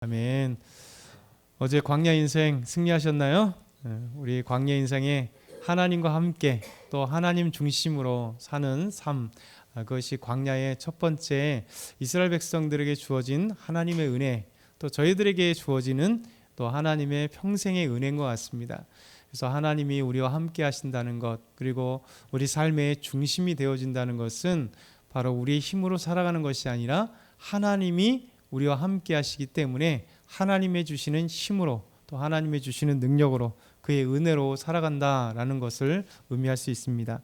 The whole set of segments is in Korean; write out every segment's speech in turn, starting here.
아멘. 어제 광야 인생 승리하셨나요? 우리 광야 인생에 하나님과 함께 또 하나님 중심으로 사는 삶, 그것이 광야의 첫 번째 이스라엘 백성들에게 주어진 하나님의 은혜, 또 저희들에게 주어지는 또 하나님의 평생의 은혜인 것 같습니다. 그래서 하나님이 우리와 함께 하신다는 것, 그리고 우리 삶의 중심이 되어진다는 것은 바로 우리의 힘으로 살아가는 것이 아니라 하나님이 우리와 함께 하시기 때문에 하나님의 주시는 힘으로 또 하나님의 주시는 능력으로 그의 은혜로 살아간다라는 것을 의미할 수 있습니다.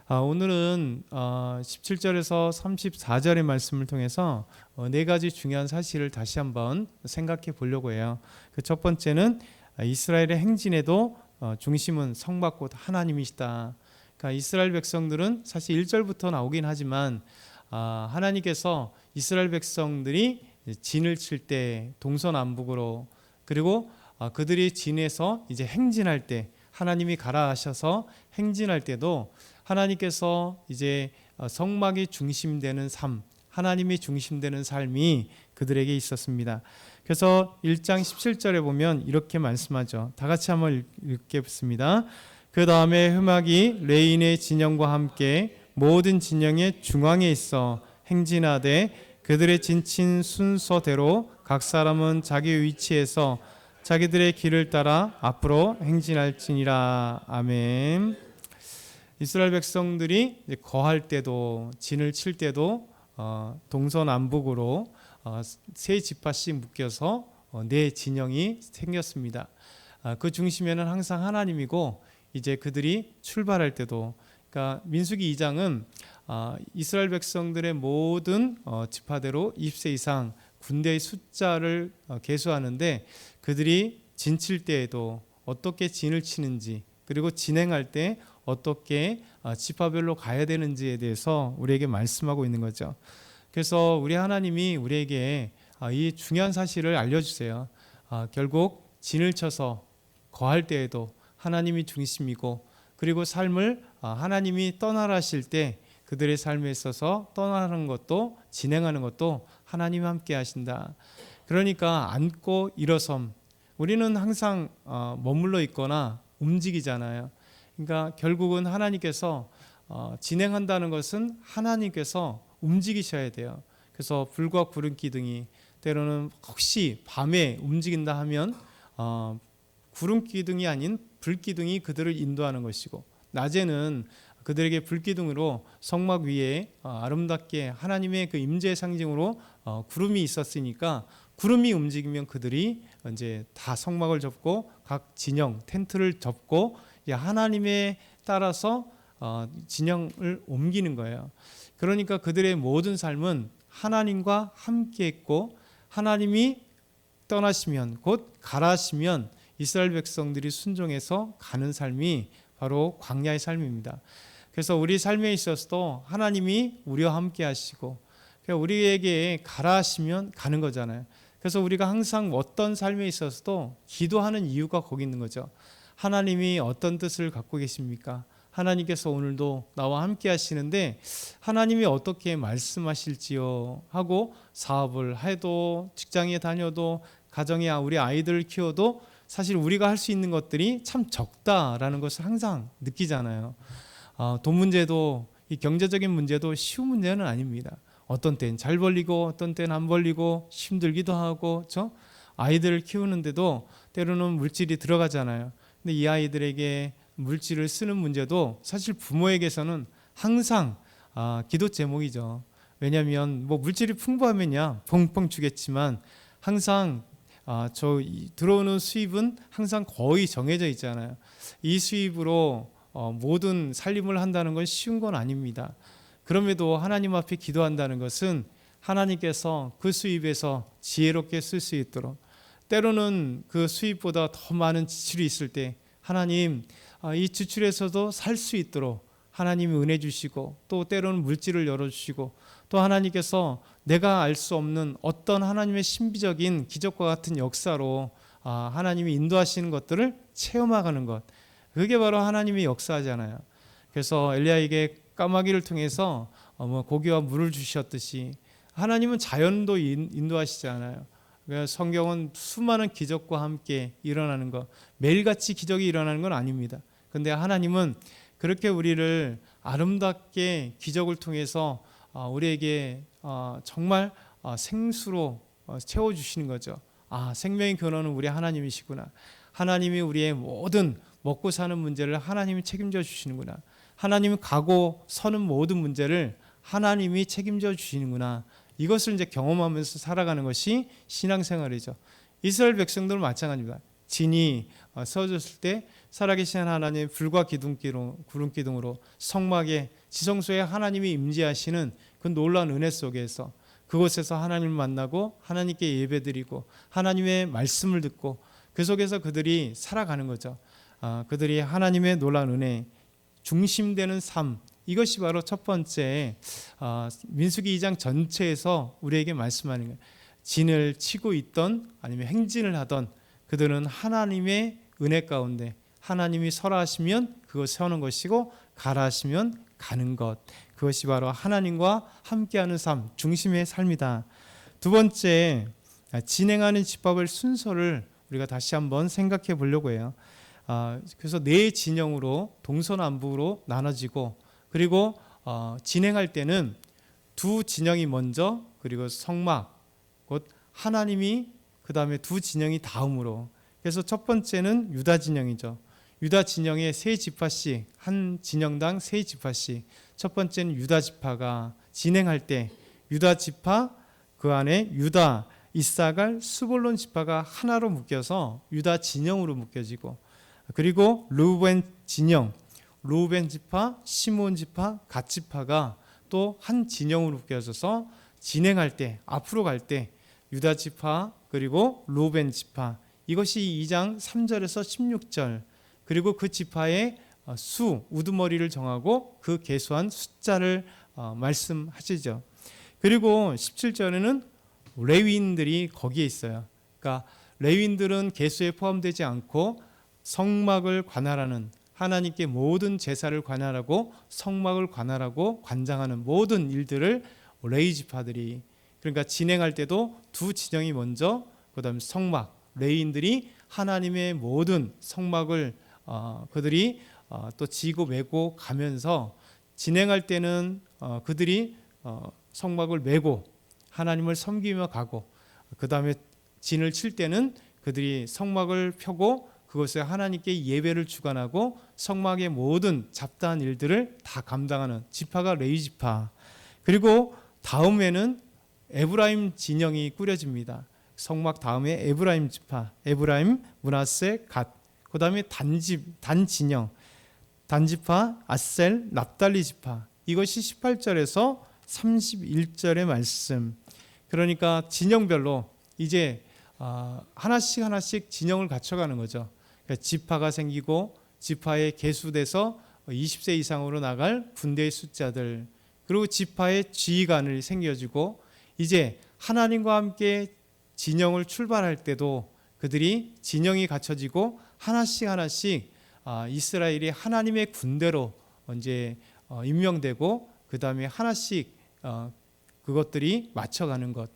오늘은 17절에서 34절의 말씀을 통해서 네 가지 중요한 사실을 다시 한번 생각해 보려고 해요. 그 첫 번째는 이스라엘의 행진에도 중심은 성막 곧 하나님이시다. 그러니까 이스라엘 백성들은 사실 1절부터 나오긴 하지만 하나님께서 이스라엘 백성들이 진을 칠 때 동서남북으로, 그리고 그들이 진에서 이제 행진할 때 하나님이 가라 하셔서 행진할 때도 하나님께서 이제 성막이 중심되는 삶, 하나님이 중심되는 삶이 그들에게 있었습니다. 그래서 1장 17절에 보면 이렇게 말씀하죠. 다 같이 한번 읽겠습니다. 그 다음에 흑막이 레인의 진영과 함께 모든 진영의 중앙에 있어 행진하되 그들의 진친 순서대로 각 사람은 자기 위치에서 자기들의 길을 따라 앞으로 행진할지니라. 아멘. 이스라엘 백성들이 거할 때도 진을 칠 때도 동서남북으로 세 지파씩 묶여서 네 진영이 생겼습니다. 그 중심에는 항상 하나님이고, 이제 그들이 출발할 때도, 그러니까 민수기 2장은 이스라엘 백성들의 모든 지파대로 20세 이상 군대의 숫자를 계수하는데, 그들이 진칠 때에도 어떻게 진을 치는지, 그리고 진행할 때 어떻게 지파별로 가야 되는지에 대해서 우리에게 말씀하고 있는 거죠. 그래서 우리 하나님이 우리에게 이 중요한 사실을 알려주세요. 결국 진을 쳐서 거할 때에도 하나님이 중심이고, 그리고 삶을 하나님이 떠나라 하실 때 그들의 삶에 있어서 떠나는 것도 진행하는 것도 하나님이 함께 하신다. 그러니까 앉고 일어섬, 우리는 항상 머물러 있거나 움직이잖아요. 그러니까 결국은 하나님께서 진행한다는 것은 하나님께서 움직이셔야 돼요. 그래서 불과 구름 기둥이 때로는 혹시 밤에 움직인다 하면 구름 기둥이 아닌 불 기둥이 그들을 인도하는 것이고, 낮에는 그들에게 불 기둥으로 성막 위에 아름답게 하나님의 그 임재의 상징으로 구름이 있었으니까, 구름이 움직이면 그들이 이제 다 성막을 접고 각 진영 텐트를 접고 하나님에 따라서 진영을 옮기는 거예요. 그러니까 그들의 모든 삶은 하나님과 함께했고, 하나님이 떠나시면, 곧 가라시면 이스라엘 백성들이 순종해서 가는 삶이 바로 광야의 삶입니다. 그래서 우리 삶에 있어서도 하나님이 우리와 함께 하시고, 우리에게 가라 하시면 가는 거잖아요. 그래서 우리가 항상 어떤 삶에 있어서도 기도하는 이유가 거기 있는 거죠. 하나님이 어떤 뜻을 갖고 계십니까? 하나님께서 오늘도 나와 함께 하시는데 하나님이 어떻게 말씀하실지요 하고, 사업을 해도 직장에 다녀도 가정에 우리 아이들을 키워도 사실 우리가 할 수 있는 것들이 참 적다라는 것을 항상 느끼잖아요. 돈 문제도, 이 경제적인 문제도 쉬운 문제는 아닙니다. 어떤 때는 잘 벌리고 어떤 때는 안 벌리고 힘들기도 하고, 아이들을 키우는데도 때로는 물질이 들어가잖아요. 근데 이 아이들에게 물질을 쓰는 문제도 사실 부모에게서는 항상 기도 제목이죠. 왜냐하면 물질이 풍부하면야 펑펑 주겠지만 항상 들어오는 수입은 항상 거의 정해져 있잖아요. 이 수입으로 모든 살림을 한다는 건 쉬운 건 아닙니다. 그럼에도 하나님 앞에 기도한다는 것은 하나님께서 그 수입에서 지혜롭게 쓸 수 있도록, 때로는 그 수입보다 더 많은 지출이 있을 때 하나님 이 지출에서도 살 수 있도록 하나님이 은혜 주시고, 또 때로는 물질을 열어주시고, 또 하나님께서 내가 알 수 없는 어떤 하나님의 신비적인 기적과 같은 역사로 하나님이 인도하시는 것들을 체험하는 것, 그게 바로 하나님의 역사잖아요. 그래서 엘리야에게 까마귀를 통해서 고기와 물을 주셨듯이 하나님은 자연도 인도하시잖아요. 그러니까 성경은 수많은 기적과 함께 일어나는 것, 매일같이 기적이 일어나는 건 아닙니다. 그런데 하나님은 그렇게 우리를 아름답게 기적을 통해서 우리에게 정말 생수로 채워주시는 거죠. 생명의 근원은 우리 하나님이시구나. 하나님이 우리의 모든 먹고 사는 문제를 하나님이 책임져 주시는구나. 하나님이 가고 서는 모든 문제를 하나님이 책임져 주시는구나. 이것을 이제 경험하면서 살아가는 것이 신앙생활이죠. 이스라엘 백성들은 마찬가지입니다. 진이 세워졌을 때 살아계신 하나님 불과 구름 기둥으로 성막에 지성소에 하나님이 임재하시는 그 놀라운 은혜 속에서 그곳에서 하나님을 만나고 하나님께 예배드리고 하나님의 말씀을 듣고 그 속에서 그들이 살아가는 거죠. 그들이 하나님의 놀라운 은혜 중심되는 삶, 이것이 바로 첫 번째 민수기 2장 전체에서 우리에게 말씀하는 거예요. 진을 치고 있던 아니면 행진을 하던 그들은 하나님의 은혜 가운데 하나님이 서라 하시면 그것 세우는 것이고 가라 하시면 가는 것, 그것이 바로 하나님과 함께하는 삶, 중심의 삶이다. 두 번째, 진행하는 집합의 순서를 우리가 다시 한번 생각해 보려고 해요. 그래서 네 진영으로 동서남북으로 나눠지고 그리고 진행할 때는 두 진영이 먼저 그리고 성막 곧 하나님이 그 다음에 두 진영이 다음으로, 그래서 첫 번째는 유다 진영이죠. 유다 진영의 세 지파씩, 한 진영당 세 지파씩. 첫 번째는 유다 지파가 진행할 때 유다 지파 그 안에 유다, 이사갈, 스불론 지파가 하나로 묶여서 유다 진영으로 묶여지고, 그리고 르우벤 진영, 르우벤 지파, 시므온 지파, 갓 지파가 또 한 진영으로 묶여져서 진행할 때, 앞으로 갈 때 유다 지파 그리고 르우벤 지파, 이것이 2장 3절에서 16절, 그리고 그 지파의 우두머리를 정하고 그 계수한 숫자를 말씀하시죠. 그리고 17절에는 레위인들이 거기에 있어요. 그러니까 레위인들은 계수에 포함되지 않고 성막을 관할하는, 하나님께 모든 제사를 관할하고 성막을 관할하고 관장하는 모든 일들을 레위 지파들이, 그러니까 진행할 때도 두 진영이 먼저, 그다음에 성막, 레위인들이 하나님의 모든 성막을 그들이 또 지고 메고 가면서 진행할 때는 그들이 성막을 메고 하나님을 섬기며 가고, 그 다음에 진을 칠 때는 그들이 성막을 펴고 그것에 하나님께 예배를 주관하고 성막의 모든 잡다한 일들을 다 감당하는 지파가 레위 지파. 그리고 다음에는 에브라임 진영이 꾸려집니다. 성막 다음에 에브라임 지파, 에브라임, 므낫세, 갓. 그 다음에 단 진영, 단지파, 아셀, 납달리 지파. 이것이 18절에서 31절의 말씀. 그러니까 진영별로 이제 하나씩 진영을 갖춰가는 거죠. 그러니까 지파가 생기고 지파에 계수돼서 20세 이상으로 나갈 군대의 숫자들, 그리고 지파의 지휘관이 생겨지고, 이제 하나님과 함께 진영을 출발할 때도 그들이 진영이 갖춰지고 하나씩 이스라엘이 하나님의 군대로 이제 임명되고, 그 다음에 하나씩 그것들이 맞춰가는 것.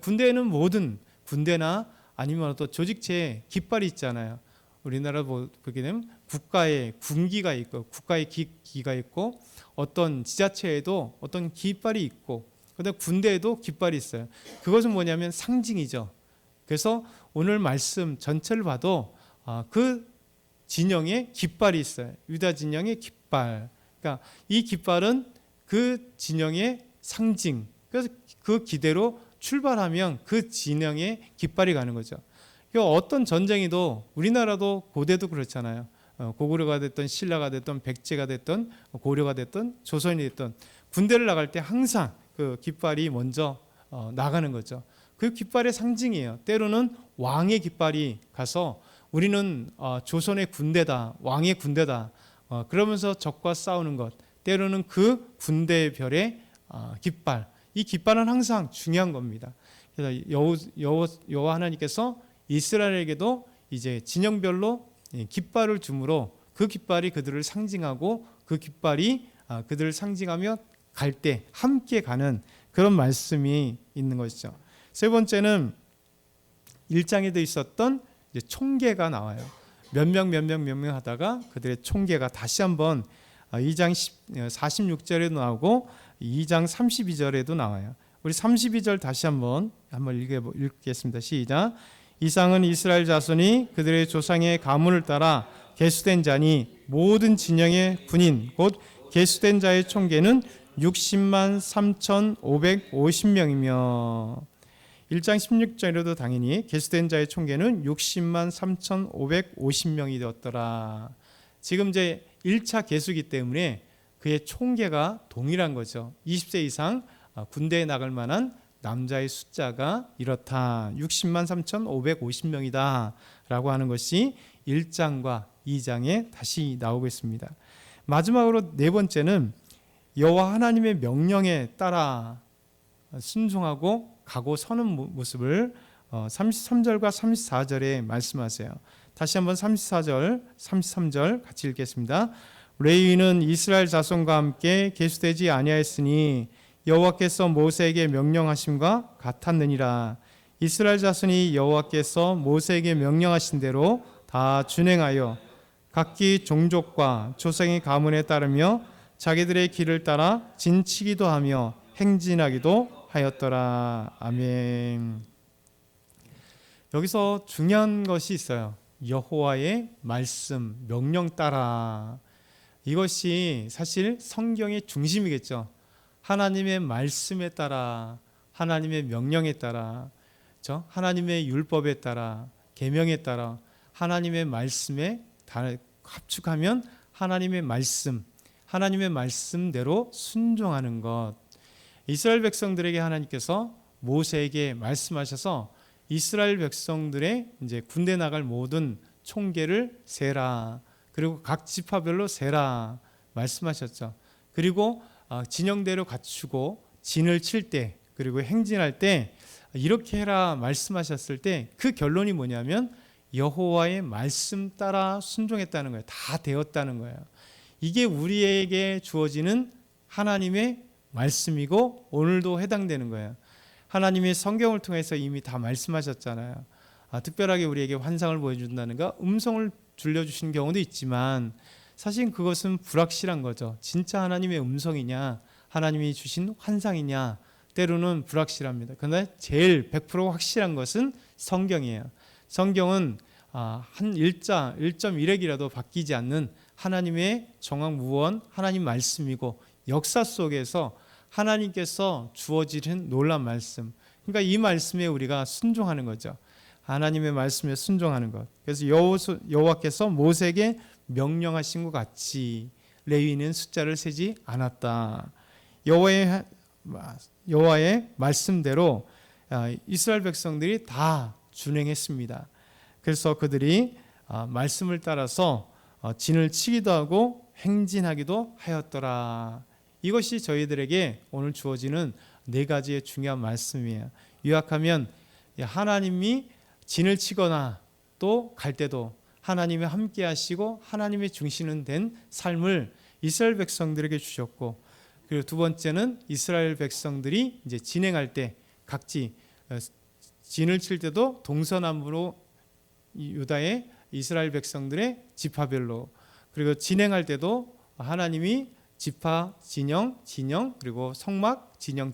군대에는 모든 군대나 아니면 또 조직체에 깃발이 있잖아요. 우리나라 보게 되면 국가의 군기가 있고 국가의 기가 있고, 어떤 지자체에도 어떤 깃발이 있고, 그다음 군대에도 깃발이 있어요. 그것은 뭐냐면 상징이죠. 그래서 오늘 말씀 전체를 봐도 그 진영에 깃발이 있어요. 유다 진영의 깃발. 그러니까 이 깃발은 그 진영의 상징. 그래서 그 기대로 출발하면 그 진영에 깃발이 가는 거죠. 어떤 전쟁이도, 우리나라도 고대도 그렇잖아요. 고구려가 됐던 신라가 됐던 백제가 됐던 고려가 됐던 조선이 됐던 군대를 나갈 때 항상 그 깃발이 먼저 나가는 거죠. 그 깃발의 상징이에요. 때로는 왕의 깃발이 가서 우리는 조선의 군대다, 왕의 군대다, 그러면서 적과 싸우는 것. 때로는 그 군대별의 깃발, 이 깃발은 항상 중요한 겁니다. 그래서 여호와 하나님께서 이스라엘에게도 이제 진영별로 깃발을 주므로 그 깃발이 그들을 상징하고, 그 깃발이 그들을 상징하며 갈 때 함께 가는 그런 말씀이 있는 것이죠. 세 번째는 1장에도 있었던 이제 총계가 나와요. 몇 명 하다가 그들의 총계가 다시 한번 2장 46절에도 나오고 2장 32절에도 나와요. 우리 32절 다시 한번 읽겠습니다. 시작. 이상은 이스라엘 자손이 그들의 조상의 가문을 따라 계수된 자니 모든 진영의 군인 곧 계수된 자의 총계는 60만 3,550명이며 1장 16절에도 당연히 계수된 자의 총계는 60만 3,550명이 되었더라. 지금 이제 1차 계수기 때문에 그의 총계가 동일한 거죠. 20세 이상 군대에 나갈 만한 남자의 숫자가 이렇다. 60만 3,550명이다 라고 하는 것이 1장과 2장에 다시 나오고 있습니다. 마지막으로 네 번째는 여호와 하나님의 명령에 따라 순종하고 가고 서는 모습을 33절과 34절에 말씀하세요. 다시 한번 34절, 33절 같이 읽겠습니다. 레위인은 이스라엘 자손과 함께 계수되지 아니하였으니 여호와께서 모세에게 명령하심과 같았느니라. 이스라엘 자손이 여호와께서 모세에게 명령하신 대로 다 준행하여 각기 종족과 조상의 가문에 따르며 자기들의 길을 따라 진치기도 하며 행진하기도 하였더라. 아멘. 여기서 중요한 것이 있어요. 여호와의 말씀, 명령 따라. 이것이 사실 성경의 중심이겠죠. 하나님의 말씀에 따라, 하나님의 명령에 따라, 그렇죠? 하나님의 율법에 따라, 계명에 따라, 하나님의 말씀에 합축하면 하나님의 말씀, 하나님의 말씀대로 순종하는 것. 이스라엘 백성들에게 하나님께서 모세에게 말씀하셔서 이스라엘 백성들의 이제 군대 나갈 모든 총계를 세라. 그리고 각 지파별로 세라 말씀하셨죠. 그리고 진영대로 갖추고 진을 칠 때 그리고 행진할 때 이렇게 해라 말씀하셨을 때 그 결론이 뭐냐면 여호와의 말씀 따라 순종했다는 거예요. 다 되었다는 거예요. 이게 우리에게 주어지는 하나님의 말씀이고 오늘도 해당되는 거예요. 하나님이 성경을 통해서 이미 다 말씀하셨잖아요. 특별하게 우리에게 환상을 보여준다는가 음성을 들려주신 경우도 있지만 사실 그것은 불확실한 거죠. 진짜 하나님의 음성이냐 하나님이 주신 환상이냐 때로는 불확실합니다. 그러나 제일 100% 확실한 것은 성경이에요. 성경은 한 일자 1.1핵이라도 바뀌지 않는 하나님의 정확무원 하나님 말씀이고 역사 속에서 하나님께서 주어지는 놀라운 말씀. 그러니까 이 말씀에 우리가 순종하는 거죠. 하나님의 말씀에 순종하는 것. 그래서 여호와께서 모세에게 명령하신 것 같이 레위인은 숫자를 세지 않았다. 여호와의 말씀대로 이스라엘 백성들이 다 준행했습니다. 그래서 그들이 말씀을 따라서 진을 치기도 하고 행진하기도 하였더라. 이것이 저희들에게 오늘 주어지는 네 가지의 중요한 말씀이에요. 요약하면 하나님이 진을 치거나 또 갈 때도 하나님이 함께 하시고 하나님의 중심은 된 삶을 이스라엘 백성들에게 주셨고, 그리고 두 번째는 이스라엘 백성들이 이제 진행할 때 각지 진을 칠 때도 동서남북으로 유다의 이스라엘 백성들의 지파별로, 그리고 진행할 때도 하나님이 지파, 진영, 그리고 성막, 진영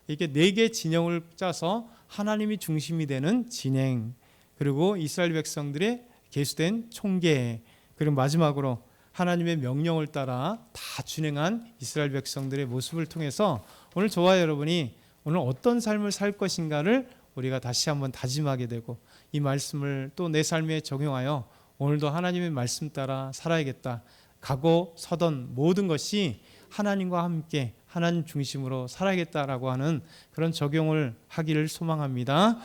이렇게 네 개 진영을 짜서 하나님이 중심이 되는 진행, 그리고 이스라엘 백성들의 계수된 총계, 그리고 마지막으로 하나님의 명령을 따라 다 준행한 이스라엘 백성들의 모습을 통해서 오늘 저와 여러분이 오늘 어떤 삶을 살 것인가를 우리가 다시 한번 다짐하게 되고, 이 말씀을 또 내 삶에 적용하여 오늘도 하나님의 말씀 따라 살아야겠다. 가고 서던 모든 것이 하나님과 함께 하나님 중심으로 살아야겠다라고 하는 그런 적용을 하기를 소망합니다.